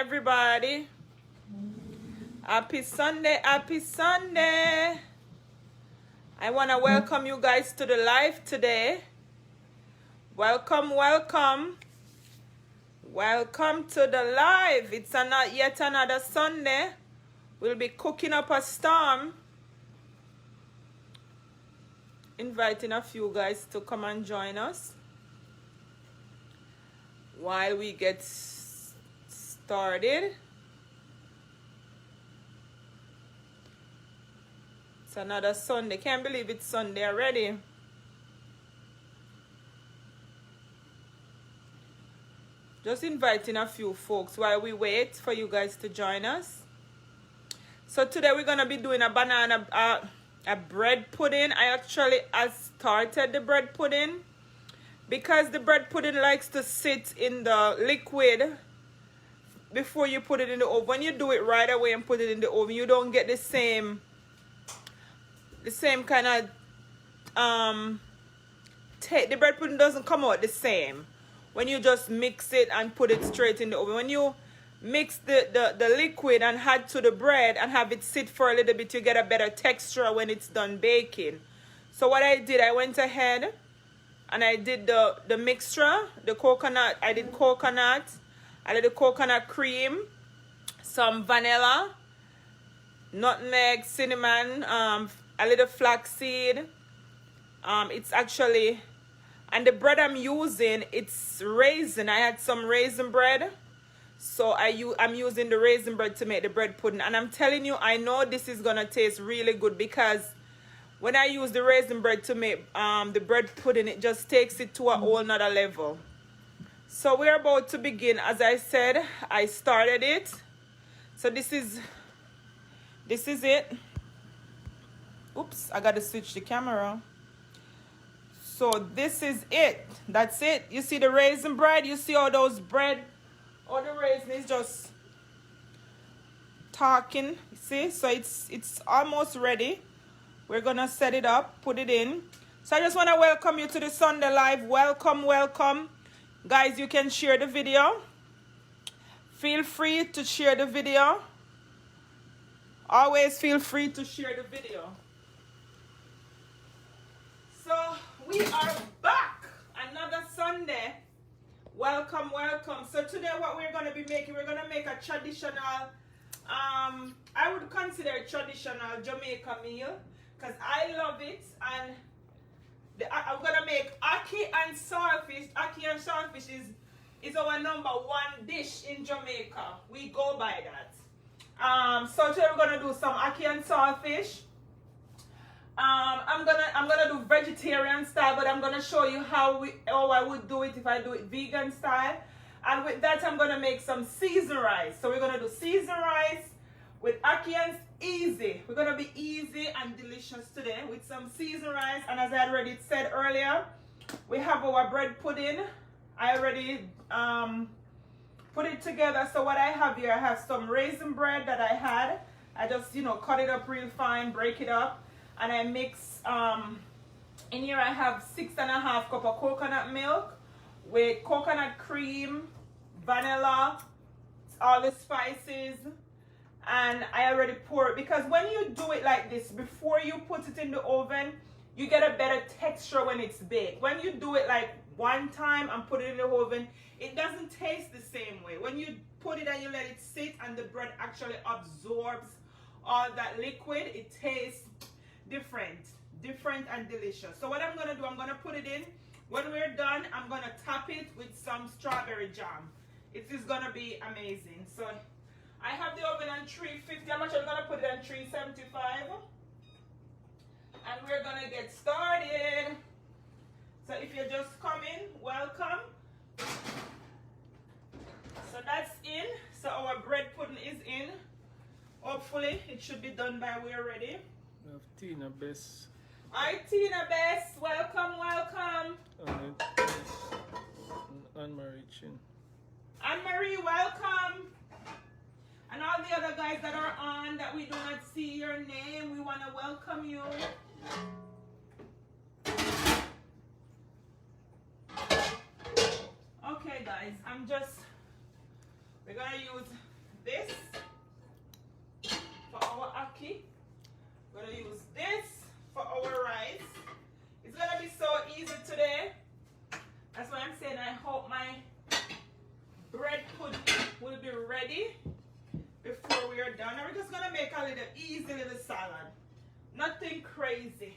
everybody. Happy Sunday, happy Sunday. I want to welcome you guys to the live today. Welcome, welcome. Welcome to the live. It's yet another Sunday. We'll be cooking up a storm. Inviting a few guys to come and join us while we get started. It's another Sunday. Can't believe it's Sunday already. Just inviting a few folks while we wait for you guys to join us. So today we're gonna be doing a bread pudding. I started the bread pudding because the bread pudding likes to sit in the liquid before you put it in the oven. When you do it right away and put it in the oven, you don't get the same kind of the bread pudding doesn't come out the same when you just mix it and put it straight in the oven. When you mix the liquid and add to the bread and have it sit for a little bit, you get a better texture when it's done baking. So what I did, I went ahead and I did the mixture, the coconut. I did coconut, I did the coconut cream, some vanilla, nutmeg, cinnamon, a little flaxseed. It's actually, and the bread I'm using, it's raisin. I had some raisin bread, so I'm using the raisin bread to make the bread pudding. And I'm telling you, I know this is gonna taste really good because when I use the raisin bread to make the bread pudding, it just takes it to a whole nother level. So we're about to begin. As I said, I started it. So this is it. Oops, I gotta switch the camera. So this is it. That's it. You see the raisin bread? You see all those bread? All the raisin is just talking. You see? So it's almost ready. We're gonna set it up, put it in. So I just want to welcome you to the Sunday Live. Welcome, welcome. Guys, you can share the video. Feel free to share the video. Always feel free to share the video. So we are back. Another Sunday. Welcome, welcome. So today what we're going to be making, we're going to make a traditional, I would consider a traditional Jamaica meal because I love it. And I'm going to make ackee and saltfish. Ackee and saltfish is our #1 dish in Jamaica. We go by that. So today we're going to do some ackee and saltfish. I'm gonna do vegetarian style, but I'm gonna show you how I would do it if I do it vegan style. And with that, I'm gonna make some seasoned rice. So we're gonna do seasoned rice with ackee and easy. We're gonna be easy and delicious today with some seasoned rice. And as I already said earlier, we have our bread pudding. I already put it together. So what I have here, I have some raisin bread that I had. I just cut it up real fine, break it up. And I mix, in here I have 6.5 cups of coconut milk with coconut cream, vanilla, all the spices. And I already pour it because when you do it like this, before you put it in the oven, you get a better texture when it's baked. When you do it like one time and put it in the oven, it doesn't taste the same way. When you put it and you let it sit and the bread actually absorbs all that liquid, it tastes different and delicious. So what I'm gonna do, I'm gonna put it in. When we're done, I'm gonna top it with some strawberry jam. It is gonna be amazing. So I have the oven on 350. I'm actually gonna put it on 375, and we're gonna get started. So if you're just coming, welcome. So that's in. So our bread pudding is in. Hopefully it should be done by we're ready. We have Tina Bess. Hi Tina Bess, welcome, welcome. Anne-Marie Chin. Anne-Marie, welcome. And all the other guys that are on that we do not see your name, we want to welcome you. Okay guys, we're gonna use this for our ackee. We're gonna use this for our rice. It's gonna be so easy today. That's why I'm saying I hope my bread pudding will be ready before we are done. And we're just gonna make a little easy little salad. Nothing crazy.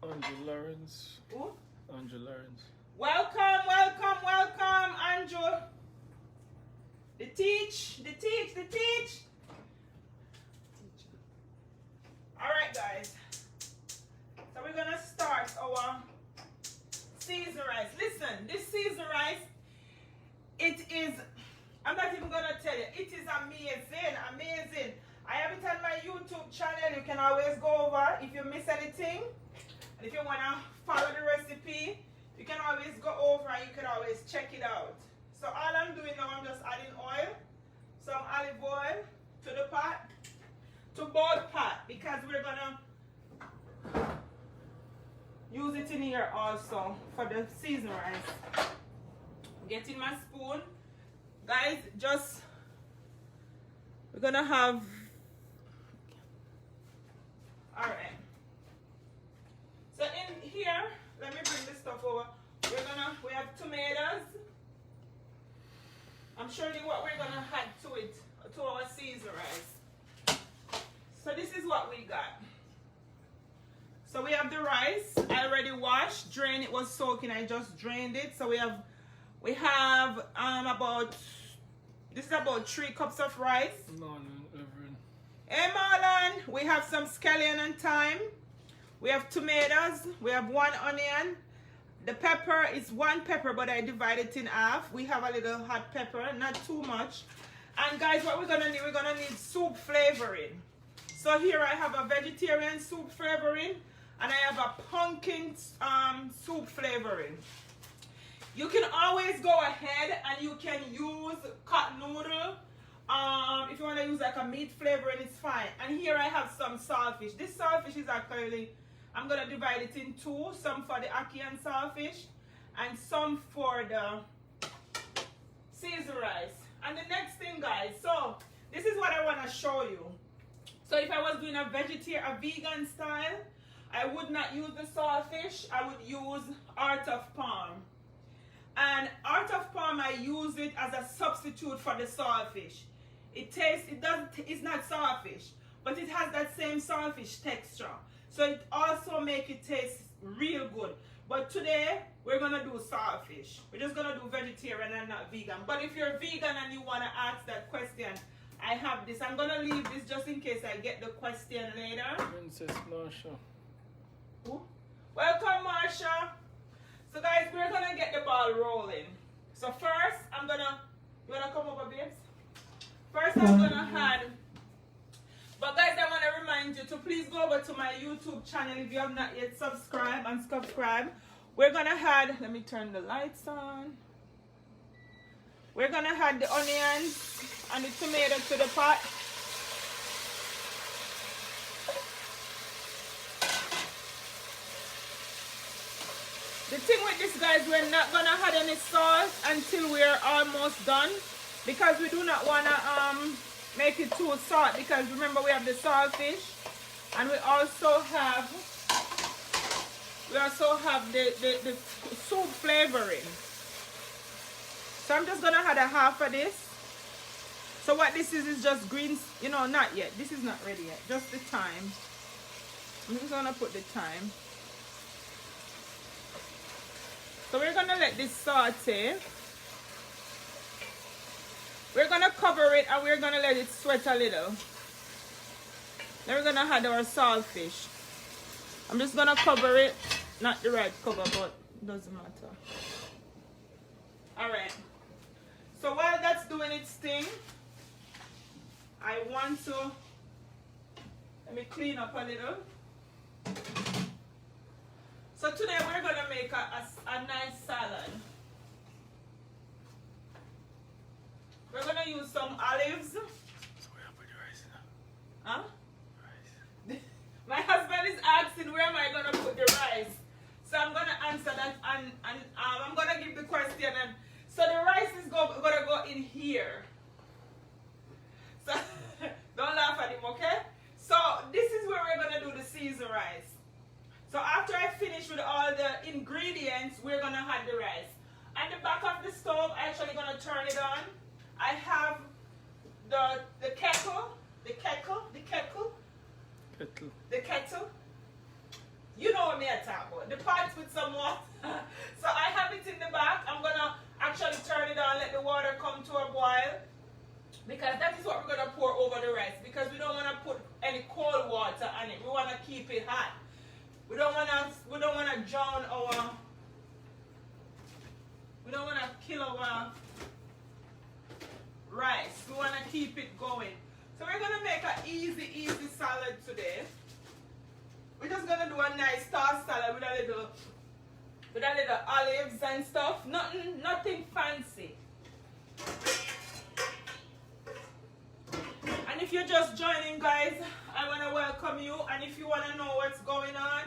Andrew Lawrence. Ooh. Andrew Lawrence. Welcome, welcome, welcome, Andrew. The teach. Alright guys. So we're gonna start our seasoned rice. Listen, this seasoned rice, it is, I'm not even gonna tell you, it is amazing, amazing. I have it on my YouTube channel. You can always go over if you miss anything. And if you wanna follow the recipe, you can always go over and you can always check it out. So all I'm doing now, I'm just adding oil, some olive oil to the pot, to both pot, because we're gonna use it in here also for the seasoned rice. Getting my spoon. Guys, just, we're gonna have, alright. So in here, let me bring this stuff over. We have tomatoes. I'm showing you what we're gonna add to it, to our seasoned rice. So this is what we got. So we have the rice. I already washed, drained. It was soaking. I just drained it. So we have about, this is about 3 cups of rice. Morning, Reverend. Hey Marlon, we have some scallion and thyme. We have tomatoes. We have 1 onion. The pepper is 1 pepper, but I divide it in half. We have a little hot pepper, not too much. And guys, what we're gonna need soup flavoring. So here I have a vegetarian soup flavoring, and I have a pumpkin soup flavoring. You can always go ahead and you can use cut noodle. If you want to use like a meat flavoring, it's fine. And here I have some saltfish. This saltfish is actually, I'm going to divide it in 2. Some for the ackee and saltfish, and some for the seasoned rice. And the next thing, guys, so this is what I want to show you. So if I was doing a vegan style, I would not use the saltfish. I would use Heart of Palm. And Heart of Palm, I use it as a substitute for the saltfish. It's not saltfish, but it has that same saltfish texture. So it also makes it taste real good. But today, we're going to do saltfish. We're just going to do vegetarian and not vegan. But if you're vegan and you want to ask that question, I have this. I'm going to leave this just in case I get the question later. Princess Marsha. Ooh. Welcome, Marsha. So guys, we're going to get the ball rolling. So first, you want to come over, babes? First, I'm going to add, but guys, I want to remind you to please go over to my YouTube channel if you have not yet subscribed. We're going to add, let me turn the lights on. We're going to add the onions and the tomato to the pot. The thing with this, guys, we're not going to add any salt until we're almost done, because we do not want to make it too salt, because remember we have the saltfish, and we also have the soup flavoring. So I'm just going to add a half of this. So what this is just greens, not yet. This is not ready yet, just the thyme. I'm just going to put the thyme. So we're going to let this saute. We're going to cover it and we're going to let it sweat a little. Then we're going to add our saltfish. I'm just going to cover it. Not the right cover, but it doesn't matter. Alright. So while that's doing its thing, I want to, let me clean up a little. So today we're going to make a nice salad. We're going to use some olives. So where I put the rice now? Huh? Rice. My husband is asking where am I going to put the rice. So I'm going to answer that, and I'm going to give the question. And so the rice is going to go in here. the kettle, the kettle. Kettle. The kettle. You know what me I talk about. The pot with some water. So I have it in the back. I'm gonna actually turn it on, let the water come to a boil. Because that is what we're gonna pour over the rice. Because we don't wanna put any cold water on it. We wanna keep it hot. We don't wanna drown our, we don't wanna kill our rice. We wanna keep it going. So we're gonna make an easy salad today. We're just gonna do a nice tossed salad with a little olives and stuff. Nothing fancy. And if you're just joining, guys, I wanna welcome you. And if you wanna know what's going on,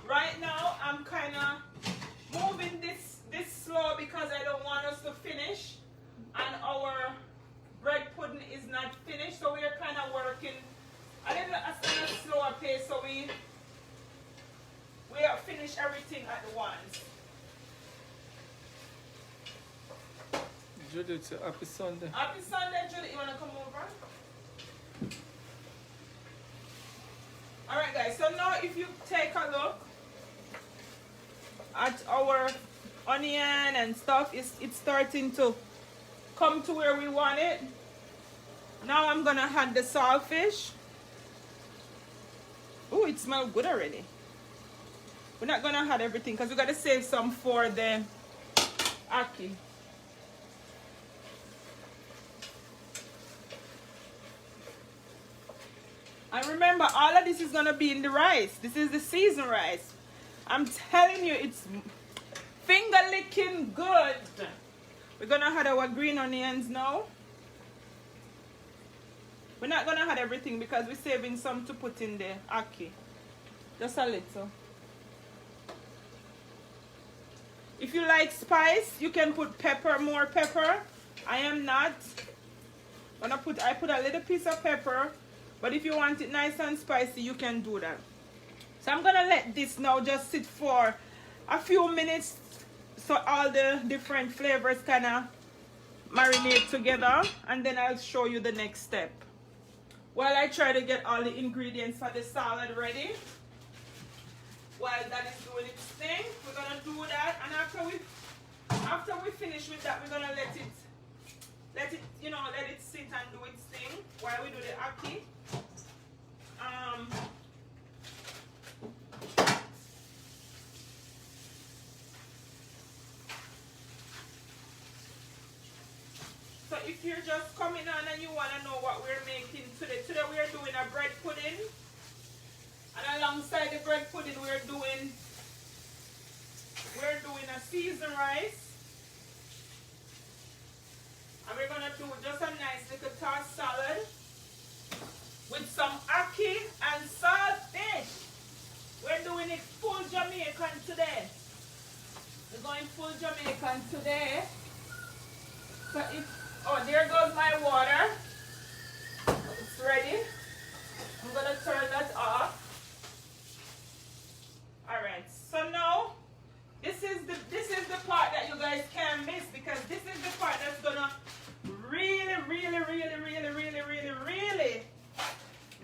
right now I'm kinda moving this slow because I don't want us to finish. And our bread pudding is not finished, so we are kind of working a little at a slower pace, so we finish everything at once. Judy, it's a happy Sunday. Happy Sunday, Judy. You want to come over? Alright, guys, so now if you take a look at our onion and stuff, it's starting to come to where we want it. Now I'm gonna add the saltfish. Oh, it smells good already. We're not gonna add everything because we gotta save some for the ackee. And remember, all of this is gonna be in the rice. This is the seasoned rice. I'm telling you, it's finger licking good. We're gonna add our green onions now. We're not gonna add everything because we're saving some to put in the ackee. Just a little. If you like spice, you can put pepper, more pepper. I am not. I put a little piece of pepper, but if you want it nice and spicy, you can do that. So I'm gonna let this now just sit for a few minutes so all the different flavors kind of marinate together, and then I'll show you the next step. While I try to get all the ingredients for the salad ready, while that is doing its thing, we're gonna do that, and after we finish with that, we're gonna let it sit and do its thing while we do the ackee. So if you're just coming on and you want to know what we're making today we are doing a bread pudding, and alongside the bread pudding we're doing a seasoned rice, and we're gonna do just a nice little tossed salad with some ackee and saltfish. We're doing it full Jamaican today. We're going full Jamaican today. So oh, there goes my water. It's ready. I'm gonna turn that off. Alright, so now this is the part that you guys can't miss, because this is the part that's gonna really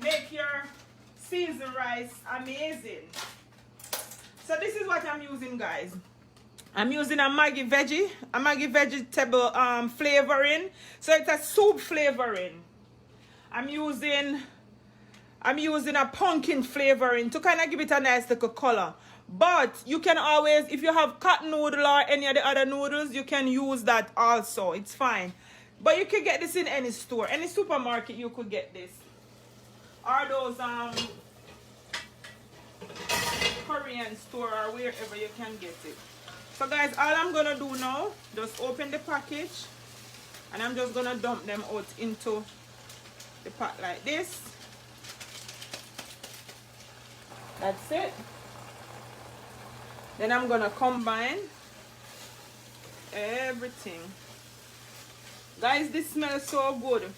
make your seasoned rice amazing. So this is what I'm using, guys. I'm using a Maggi vegetable flavoring. So it's a soup flavoring. I'm using a pumpkin flavoring to kind of give it a nice little color. But you can always, if you have cotton noodle or any of the other noodles, you can use that also. It's fine. But you can get this in any store, any supermarket. You could get this, or those Korean store, or wherever you can get it. So guys, all I'm gonna do now, just open the package, and I'm just gonna dump them out into the pot like this. That's it. Then I'm gonna combine everything. Guys, this smells so good.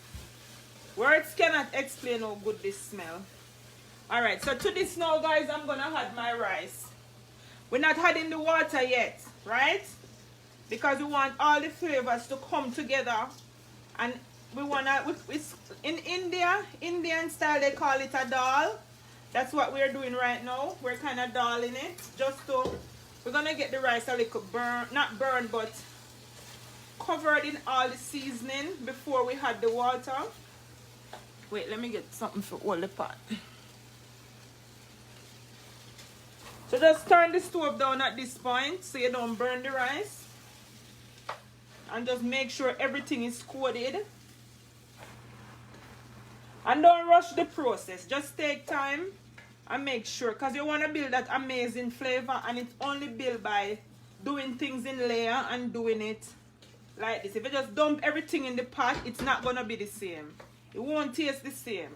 Words cannot explain how good this smells. Alright, so to this now, guys, I'm gonna add my rice. We're not adding the water yet, right? Because we want all the flavors to come together and it's in Indian style they call it a dal. That's what we're doing right now. We're kind of dalling it we're gonna get the rice a little not burned, but covered in all the seasoning before we add the water. Wait, let me get something for all the pot. So just turn the stove down at this point so you don't burn the rice. And just make sure everything is coated. And don't rush the process. Just take time and make sure, because you want to build that amazing flavor, and it's only built by doing things in layer and doing it like this. If you just dump everything in the pot, it's not going to be the same. It won't taste the same.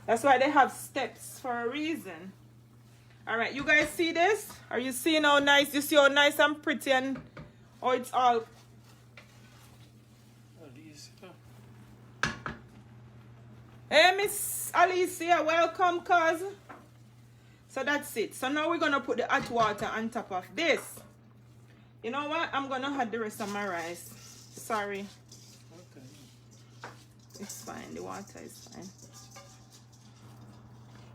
That's why they have steps for a reason. Alright, you guys see this? Are you seeing how nice? You see how nice and pretty and how it's all... Alicia. Hey, Miss Alicia, welcome, cuz. So that's it. So now we're going to put the hot water on top of this. You know what? I'm going to add the rest of my rice. Sorry. Okay. It's fine. The water is fine.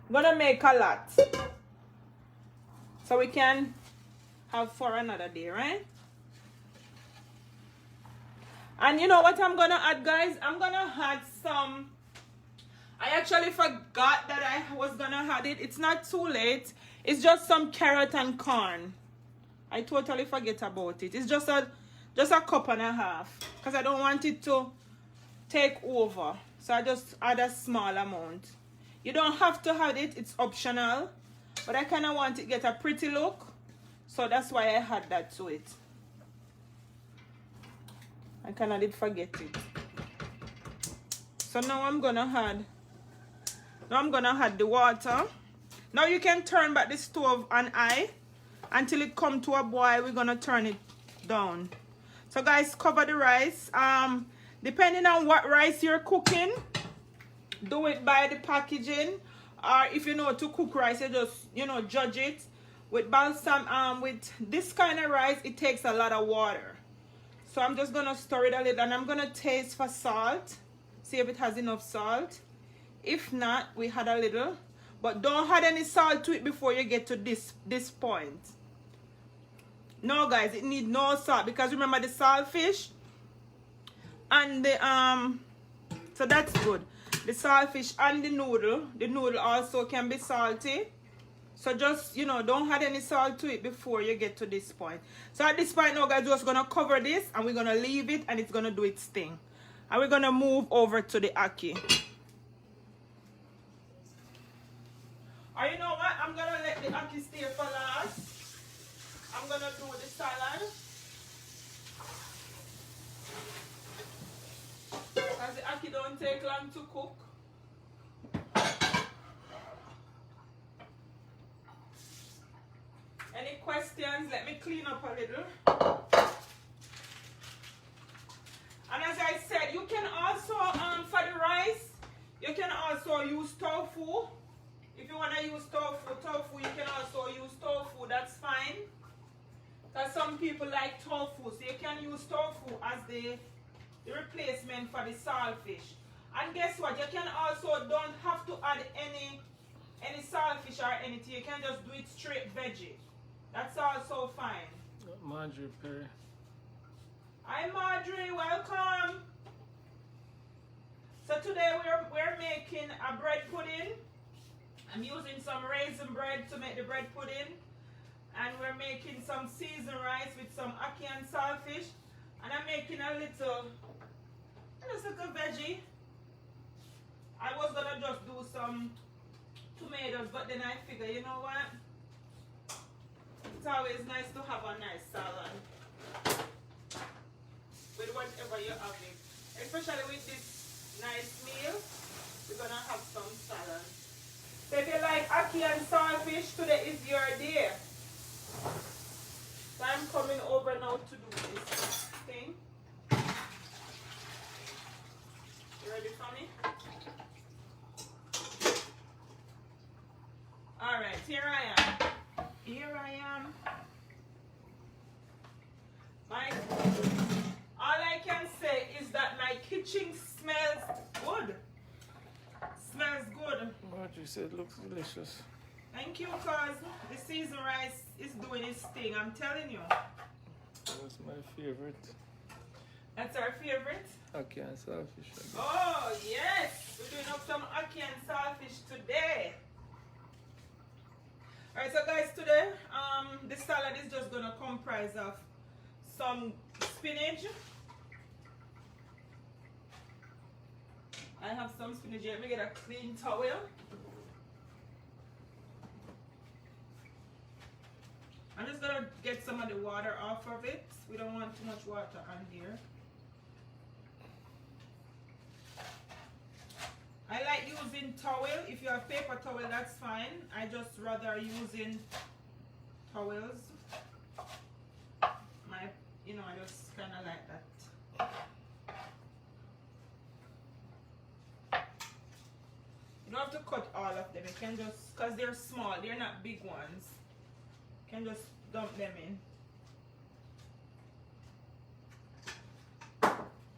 I'm going to make a lot. So we can have for another day, right? And you know what I'm going to add, guys? I'm going to add some... I actually forgot that I was going to add it. It's not too late. It's just some carrot and corn. I totally forget about it. It's just a cup and a half. Because I don't want it to take over. So I just add a small amount. You don't have to add it. It's optional. But I kind of want it to get a pretty look. So that's why I had that to it. I kind of did forget it. So now I'm going to add the water. Now you can turn back the stove on high until it come to a boil. We're going to turn it down. So guys, cover the rice. Depending on what rice you're cooking, do it by the packaging. Or if you know to cook rice, you just, judge it. With balsam, with this kind of rice, it takes a lot of water. So I'm just going to stir it a little and I'm going to taste for salt. See if it has enough salt. If not, we add a little. But don't add any salt to it before you get to this point. No, guys, it needs no salt. Because remember the saltfish and the, so that's good. The saltfish and the noodle also can be salty. So just, don't add any salt to it before you get to this point. So at this point now, guys, we're just going to cover this and we're going to leave it and it's going to do its thing. And we're going to move over to the ackee. Or you know what? I'm going to let the ackee stay for last. I'm going to do the salad. Because the ackee don't take long to cook. Any questions? Let me clean up a little. And as I said, you can also, for the rice, you can also use tofu. If you want to use tofu, you can also use tofu. That's fine. Because some people like tofu. So you can use tofu as the replacement for the saltfish. And guess what? You can also don't have to add any saltfish or anything. You can just do it straight veggie. That's also fine. Marjorie Perry. Hi Marjorie, welcome. So today we're making a bread pudding. I'm using some raisin bread to make the bread pudding. And we're making some seasoned rice with some ackee and saltfish. And I'm making a little veggie. I was gonna just do some tomatoes, but then I figure, you know what? It's always nice to have a nice salad with whatever you're having. Especially with this nice meal, we're gonna have some salad. So if you like ackee and saltfish, today is your day. So I'm coming over now to do this thing. You ready for me? Alright, here I am. All I can say Yes, it looks delicious. Thank you, cause the seasoned rice is doing its thing. I'm telling you. That's my favorite. That's our favorite. Ackee and saltfish. I guess. Oh yes, we're doing up some ackee and saltfish today. Alright, so guys, today this salad is just gonna comprise of some spinach. I have some spinach here. Let me get a clean towel. I'm just gonna get some of the water off of it. We don't want too much water on here. I like using towel. If you have paper towel, that's fine. I just rather using towels. I just kind of like that. You don't have to cut all of them. You can just, because they're small, they're not big ones. You can just dump them in.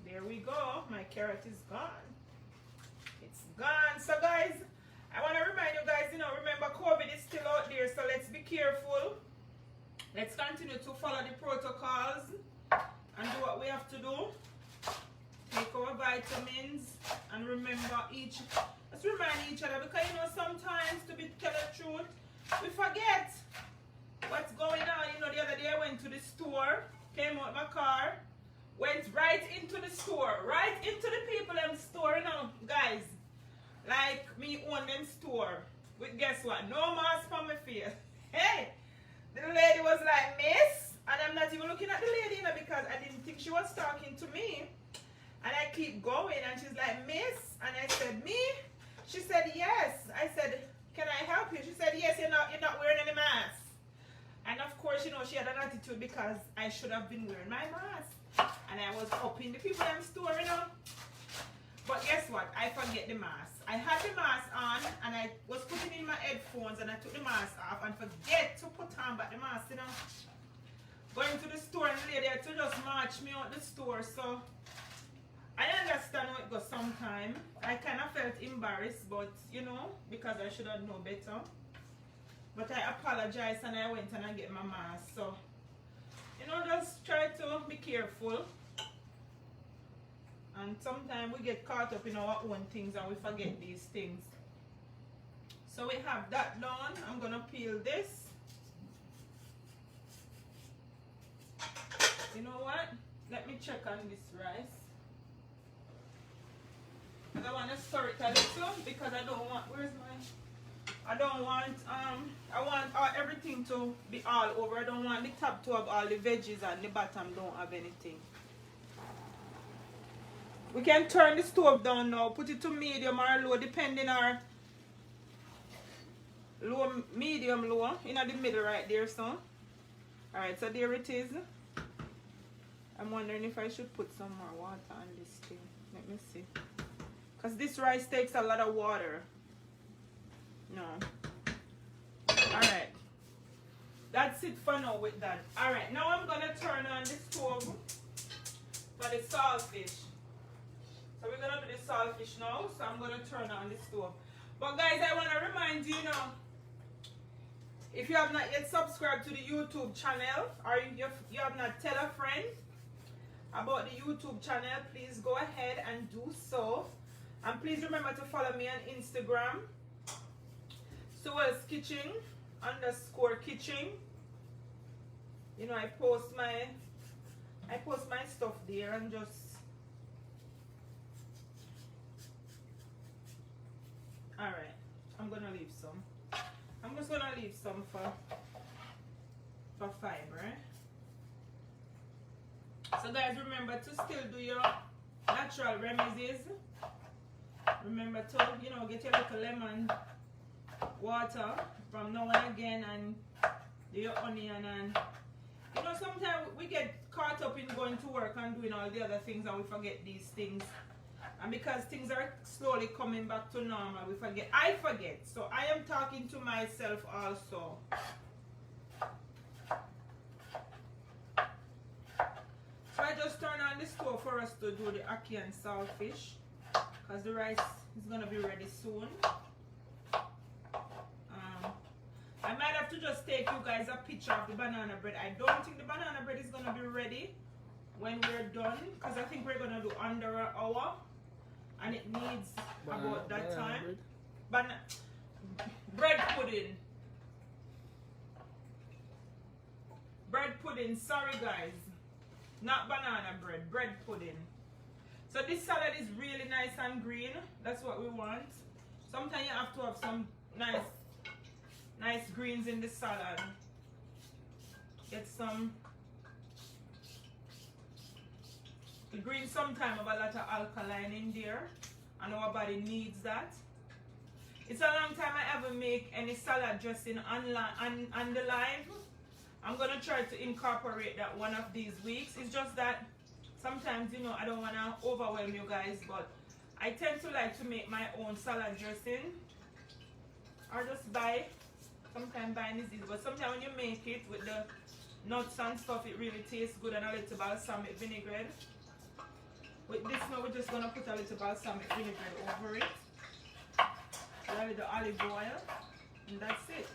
There we go. My carrot is gone. It's gone. So guys, I want to remind you guys, remember COVID is still out there, so let's be careful. Let's continue to follow the protocols and do what we have to do. Take our vitamins and remember let's remind each other, because sometimes, to tell the truth, we forget what's going on. The other day I went to the store, came out my car, went right into the store, right into the people in the store, guys. Like me own them store. But guess what? No mask on my face. Hey! The lady was like, "Miss," and I'm not even looking at the lady, because I didn't think she was talking to me. And I keep going, and she's like, "Miss," and I said, "Me?" She said, "Yes." I said, "Can I help you?" She said, "Yes, you're not wearing any mask." And of course, she had an attitude because I should have been wearing my mask. And I was up in the people in the store, But guess what? I forget the mask. I had the mask on, and I was putting in my headphones, and I took the mask off and forget to put on back the mask, Going to the store, and the lady had to just march me out the store, so I understand how it goes sometimes. I kind of felt embarrassed, but, because I should have known better. But I apologized, and I went and I get my mask, so, just try to be careful. And sometimes we get caught up in our own things and we forget these things. So we have that done. I'm going to peel this. You know what? Let me check on this rice. I don't want to stir it a little because I don't want, I want everything to be all over. I don't want the top to have all the veggies and the bottom don't have anything. We can turn the stove down now, put it to medium or low, depending on medium low, in the middle right there, so. Alright, so there it is. I'm wondering if I should put some more water on this thing. Let me see. Because this rice takes a lot of water. No. Alright. That's it for now with that. Alright, now I'm going to turn on the stove for the saltfish. So we're going to do the saltfish now. So I'm going to turn on the stove. But guys, I want to remind you, if you have not yet subscribed to the YouTube channel, or you have not tell a friend about the YouTube channel, please go ahead and do so. And please remember to follow me on Instagram, Sewell's Kitchen _kitchen. I post my stuff there and just alright. I'm gonna leave some. I'm just gonna leave some for fiber. So guys, remember to still do your natural remedies. Remember to, get your little lemon water from now and again, and do your onion, and sometimes we get caught up in going to work and doing all the other things and we forget these things. And because things are slowly coming back to normal, we forget. I forget. So I am talking to myself also. So I just turn on the stove for us to do the ackee and saltfish, because the rice is going to be ready soon. I might have to just take you guys a picture of the banana bread. I don't think the banana bread is going to be ready when we're done, because I think we're going to do under an hour, and it needs about that time. Bread pudding. Bread pudding, sorry guys. Not banana bread, bread pudding. So this salad is really nice and green. That's what we want. Sometimes you have to have some nice greens in the salad. Get some. The greens sometimes have a lot of alkaline in there, and our body needs that. It's a long time I ever make any salad dressing on the live. I'm gonna try to incorporate that one of these weeks. It's just that sometimes, you know, I don't wanna overwhelm you guys, but I tend to like to make my own salad dressing, or just buy. Sometimes buying is easy, but sometimes when you make it with the nuts and stuff, it really tastes good, and a little balsamic vinaigrette. With this now, we're just gonna put a little balsamic vinaigrette over it, a little olive oil, and that's it.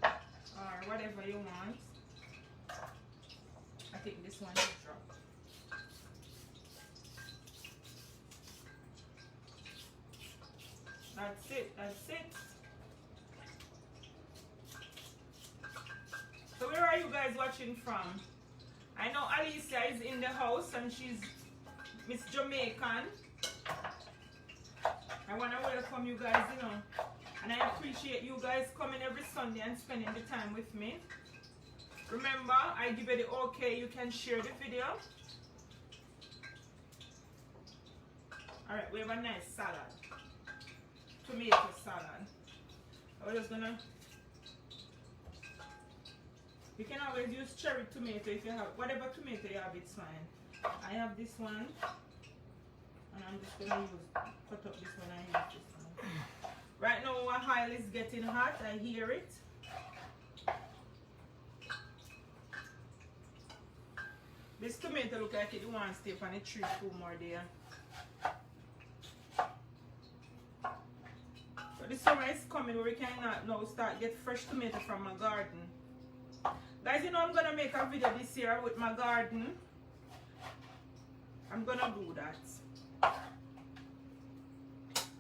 Or whatever you want. I think this one is dropped. That's it, that's it. So where are you guys watching from? I know Alicia is in the house and she's Miss Jamaican. I want to welcome you guys, you know, and I appreciate you guys coming every Sunday and spending the time with me. Remember, I give you the okay, you can share the video. Alright, we have a nice salad. Tomato salad. We're just gonna... You can always use cherry tomato if you have, whatever tomato you have, it's fine. I have this one, and I'm just gonna cut up this one and use this one. Right now our oil is getting hot, I hear it. This tomato look like it wants to stay on the tree 2 more days. So the summer is coming where we can now start get fresh tomato from my garden. Guys, you know I'm gonna make a video this year with my garden. I'm gonna do that.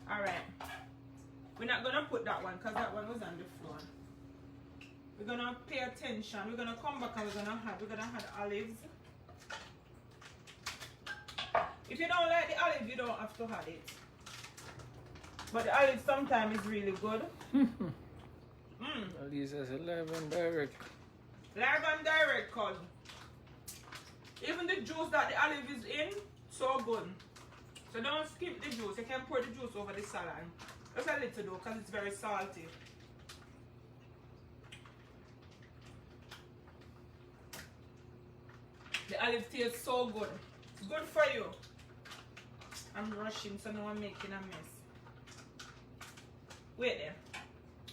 Alright. We're not gonna put that one because that one was on the floor. We're gonna pay attention. We're gonna come back and we're gonna add olives. If you don't like the olive, you don't have to add it. But the olive sometimes is really good. Alicia says live and direct. Live and direct, cause even the juice that the olive is in, so good. So don't skip the juice. You can pour the juice over the salad. Just a little though, because it's very salty. The olive tastes so good. It's good for you. I'm rushing, so now I'm making a mess. Wait there.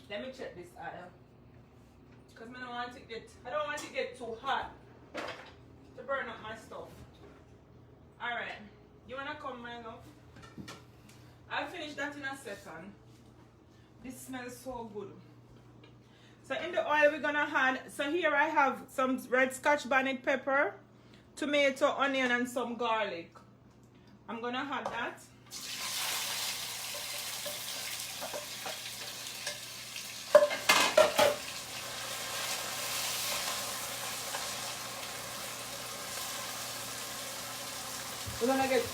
Let me check this aisle. Because I don't want it to get too hot to burn up my stuff. Alright. You wanna come, my love? I'll finish that in a second. This smells so good. So in the oil we're gonna add, so here I have some red scotch bonnet pepper, tomato, onion, and some garlic. I'm gonna add that.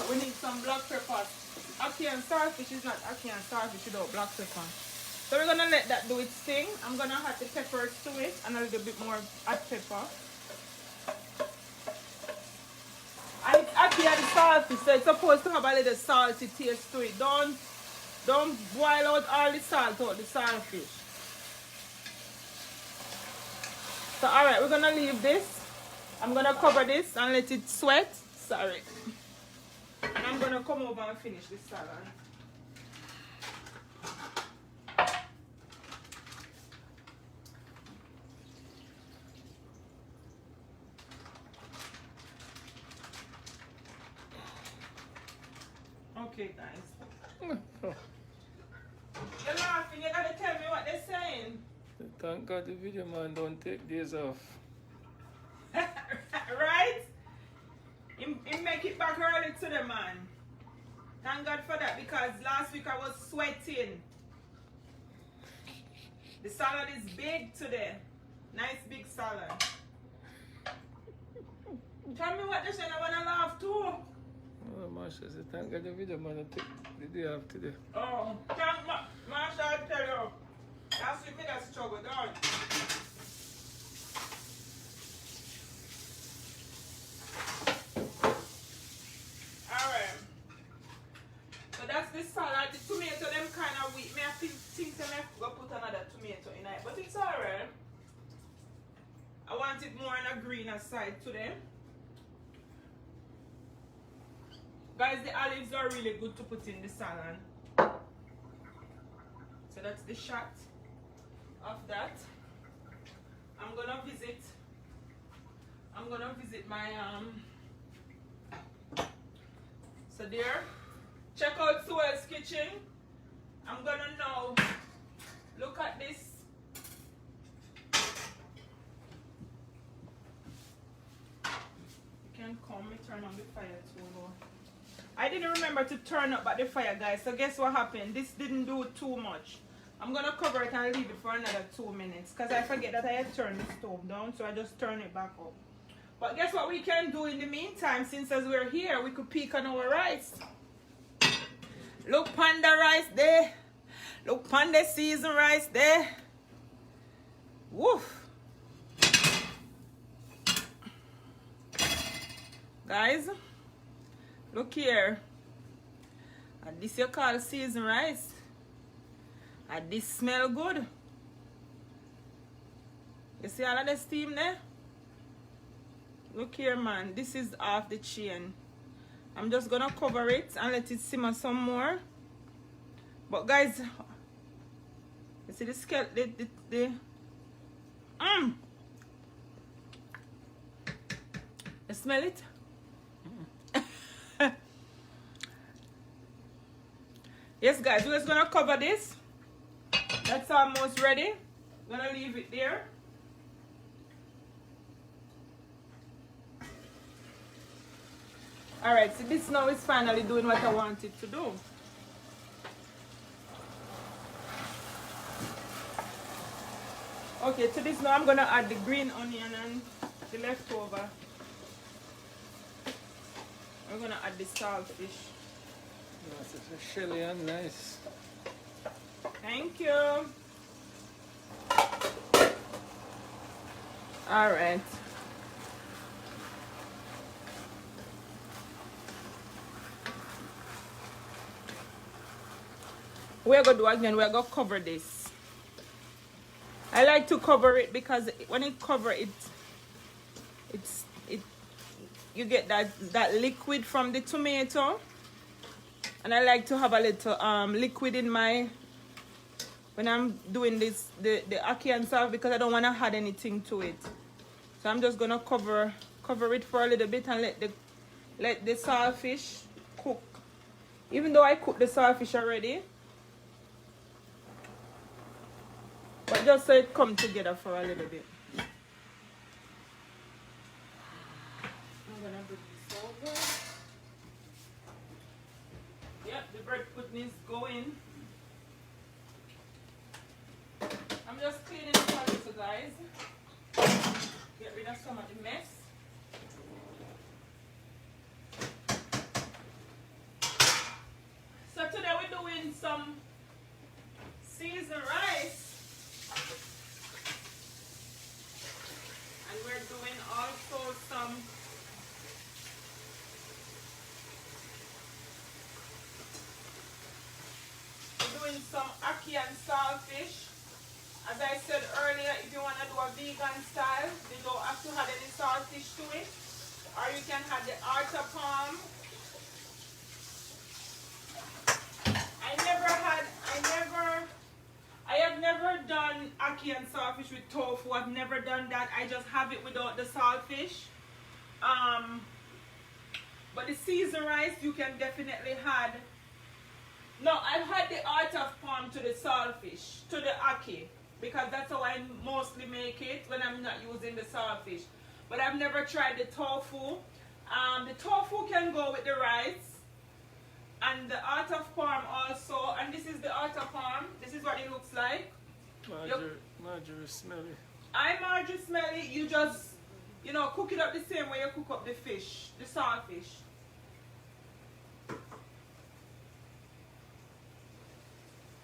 We need some black pepper. Ackee and starfish is not ackee and starfish without black pepper. So we're gonna let that do its thing. I'm gonna add the peppers to it and a little bit more hot pepper. And it's ackee and starfish, so it's supposed to have a little salty taste to it. Don't boil out all the salt out the starfish. So alright, we're gonna leave this. I'm gonna cover this and let it sweat. Sorry. And I'm gonna come over and finish this salad. Okay, guys. You're laughing, you gotta tell me what they're saying. Thank God the video man don't take days off. Right? He make it back early to the man. Thank God for that, because last week I was sweating. The salad is big today. Nice big salad. Tell me what they said, I wanna laugh too. Oh, Marsha said, thank God the video man don't take the day off today. Oh, thank Marsha, I tell you. That's with me that struggle, don't you? Alright. So that's the salad. The tomato, them kind of weak. May I think I may go put another tomato in it. But it's alright. I want it more on a greener side today. Guys, the olives are really good to put in the salad. So that's the shot of that. I'm gonna visit my so there. Check out Suel's kitchen. I'm gonna now look at this. You can come and turn on the fire too low. I didn't remember to turn up at the fire, guys. So guess what happened? This didn't do too much. I'm gonna cover it and leave it for another 2 minutes, because I forget that I had turned the stove down, so I just turn it back up. But guess what we can do in the meantime, since as we're here, we could peek on our rice. Look panda rice there. Look panda season rice there. Woof. Guys, look here. And this you call season rice. And this smell good. You see all of the steam there? Look here, man. This is off the chain. I'm just gonna cover it and let it simmer some more. But guys, you see the skeleton, you smell it? Yes, guys, we're just gonna cover this. That's almost ready. I'm gonna leave it there. Alright, so this now is finally doing what I want it to do. Okay, to this now I'm gonna add the green onion and the leftover. I'm gonna add the saltfish. That's a shelly and nice. Thank you. Alright. We're gonna do again, we're gonna cover this. I like to cover it because when it cover it, you get that liquid from the tomato. And I like to have a little liquid in my, when I'm doing this, the ackee and stuff, because I don't want to add anything to it. So I'm just gonna cover it for a little bit and let the saltfish cook. Even though I cooked the saltfish already, but just so it come together for a little bit. I'm gonna put this over. Yep, the bread pudding is going. I'm just cleaning it a little, guys. Get rid of some of the mess. So today we're doing some seasoned rice. And we're doing also some ackee and saltfish. As I said earlier, if you want to do a vegan style, you don't have to add any saltfish to it. Or you can add the arta palm. I have never done ackee and saltfish with tofu. I've never done that. I just have it without the saltfish. But the seasoned rice, you can definitely add. No, I've had the heart of palm to the saltfish, to the ackee. because that's how I mostly make it when I'm not using the saltfish. But I've never tried the tofu. The tofu can go with the rice and the heart of palm also. And this is the heart of palm. This is what it looks like. Marjorie smelly. I'm Marjorie smelly. You just, you know, cook it up the same way you cook up the fish, the saltfish.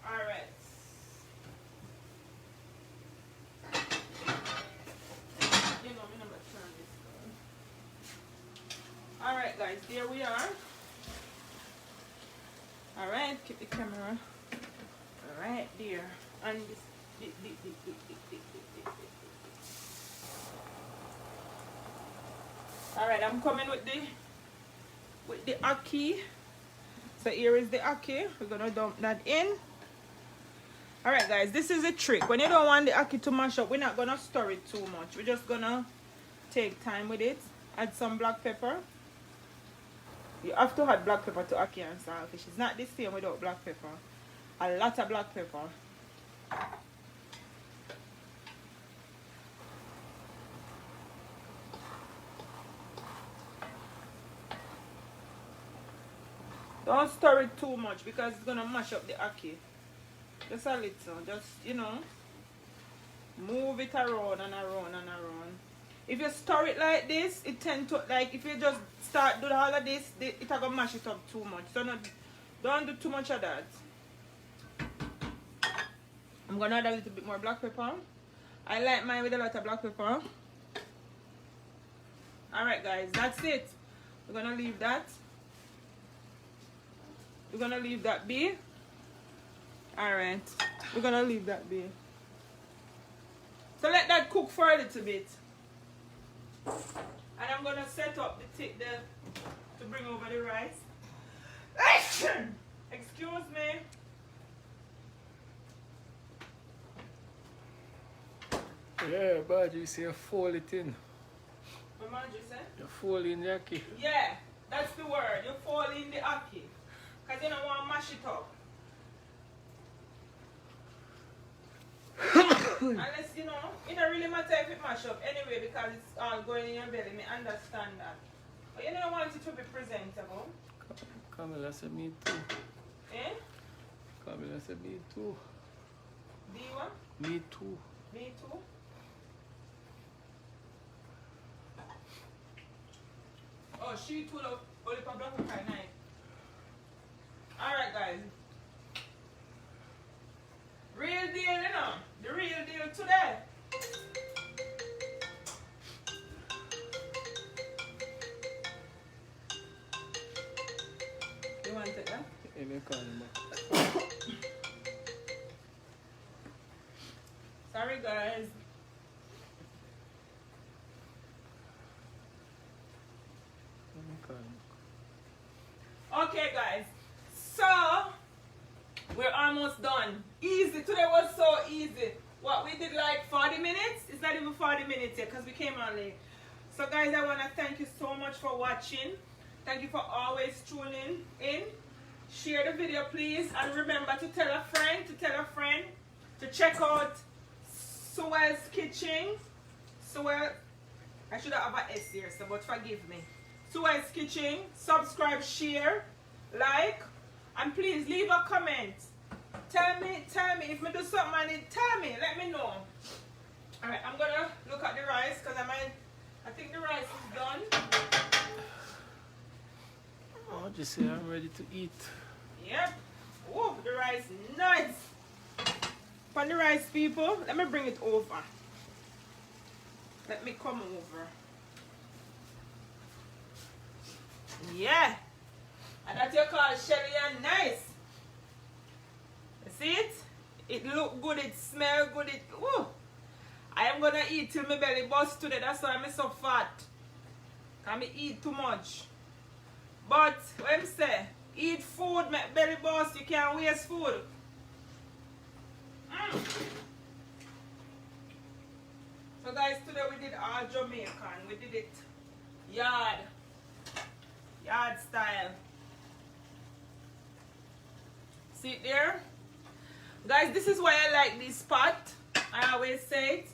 Alright. You know, I'm gonna turn this on. Alright guys, there we are. Alright, keep the camera. Alright, there. And this. Alright, I'm coming with the ackee. So here is the ackee. We're gonna dump that in. Alright guys, this is a trick. When you don't want the ackee to mash up, we're not gonna stir it too much. We're just gonna take time with it. Add some black pepper. You have to add black pepper to ackee and saltfish. It's not the same without black pepper. A lot of black pepper. Don't stir it too much because it's gonna mash up the ackee. Just a little, just, you know, move it around and around and around. If you stir it like this, it tends to, like, if you just start doing all of this, it's gonna mash it up too much. So don't do too much of that. I'm gonna add a little bit more black pepper. I like mine with a lot of black pepper. Alright guys, that's it. We're gonna leave that. We're gonna leave that be. Alright, we're gonna leave that be. So let that cook for a little bit. And I'm gonna set up to bring over the rice. Excuse me. Yeah, but you see you fold it in. What Marjorie said? You fold in the ackee. Yeah, that's the word. You fold in the ackee. Because you don't want to mash it up. Unless, you know, it don't really matter if it mash up anyway because it's all going in your belly. I understand that. But you don't want it to be presentable. Camilla said me too. Eh? Camilla said me too. Do you want? Me too. Me too? Oh, she too love only for black pepper night. Alright guys. Real deal, you know. The real deal today. You want it, huh? Yeah, me call him back. Sorry guys. Let me call him. Okay guys. So we're almost done. Easy. Today was so easy. What we did like 40 minutes? It's not even 40 minutes yet because we came on late. So guys, I want to thank you so much for watching. Thank you for always tuning in. Share the video please. And remember to tell a friend to check out Suel's Kitchen. Suel, I should have an S here, so but forgive me. Suel's Kitchen. Subscribe, share, like. And please leave a comment. Tell me if me do something I need, tell me, let me know. Alright, I'm gonna look at the rice because I think the rice is done. I'll just say I'm ready to eat. Yep. Oh, the rice nice. For the rice people, let me bring it over. Let me come over. Yeah. And that you call Shelly and nice. You see it? It look good, it smell good, woo. I am gonna eat till my belly bust today. That's why I'm so fat. Can me eat too much. But when I say eat food, make belly bust, you can't waste food. So guys, today we did all Jamaican. We did it yard style. See it there? Guys, this is why I like this pot. I always say it.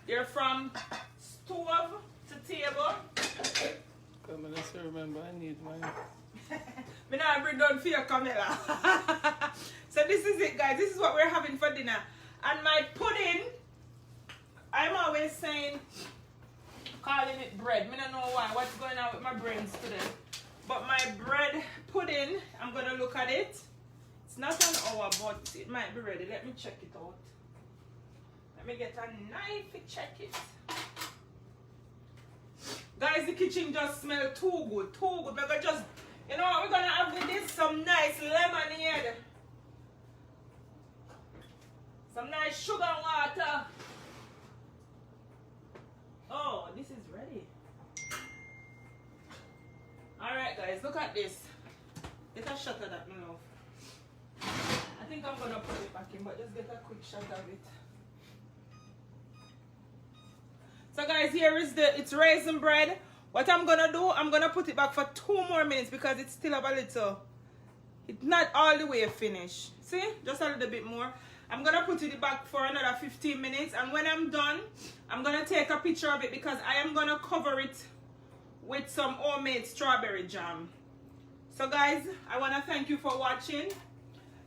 They're from stove to table. Come on, let's remember, I need mine. Me now bring down for your Camilla. So this is it, guys. This is what we're having for dinner. And my pudding, I'm always saying, calling it bread. Me don't know why. What's going on with my brains today? But my bread pudding, I'm going to look at it. It's not an hour, but it might be ready. Let me check it out. Let me get a knife to check it. Guys, the kitchen just smells too good. Too good. We're gonna just, you know what we're going to have with this? Some nice lemonade. Some nice sugar water. Oh, this is ready. Alright guys, look at this. Get a shot of that, my love. I think I'm gonna put it back in, but just get a quick shot of it. So guys, here is it's raisin bread. What I'm gonna do, I'm gonna put it back for 2 more minutes because it's still have a little, it's not all the way finished. See, just a little bit more. I'm gonna put it back for another 15 minutes, and when I'm done, I'm gonna take a picture of it because I am gonna cover it with some homemade strawberry jam. So guys, I want to thank you for watching.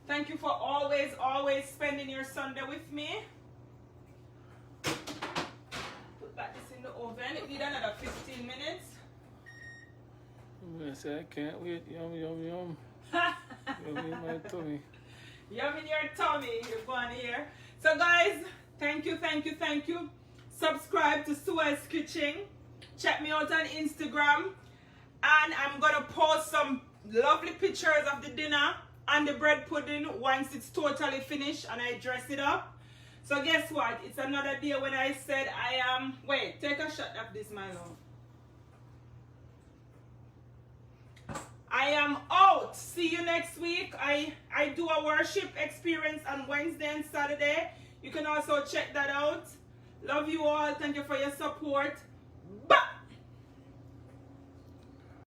Thank you for always spending your Sunday with me. Put back this in the oven. It needs another 15 minutes. I'm gonna say I can't wait. Yum, yum, yum. Yum in my tummy. Yum in your tummy, you're going here. So guys, thank you. Subscribe to Sue's Kitchen. Check me out on Instagram. And I'm going to post some lovely pictures of the dinner and the bread pudding once it's totally finished and I dress it up. So guess what? It's another day when I said I am... Wait, take a shot of this, my love. I am out. See you next week. I do a worship experience on Wednesday and Saturday. You can also check that out. Love you all. Thank you for your support.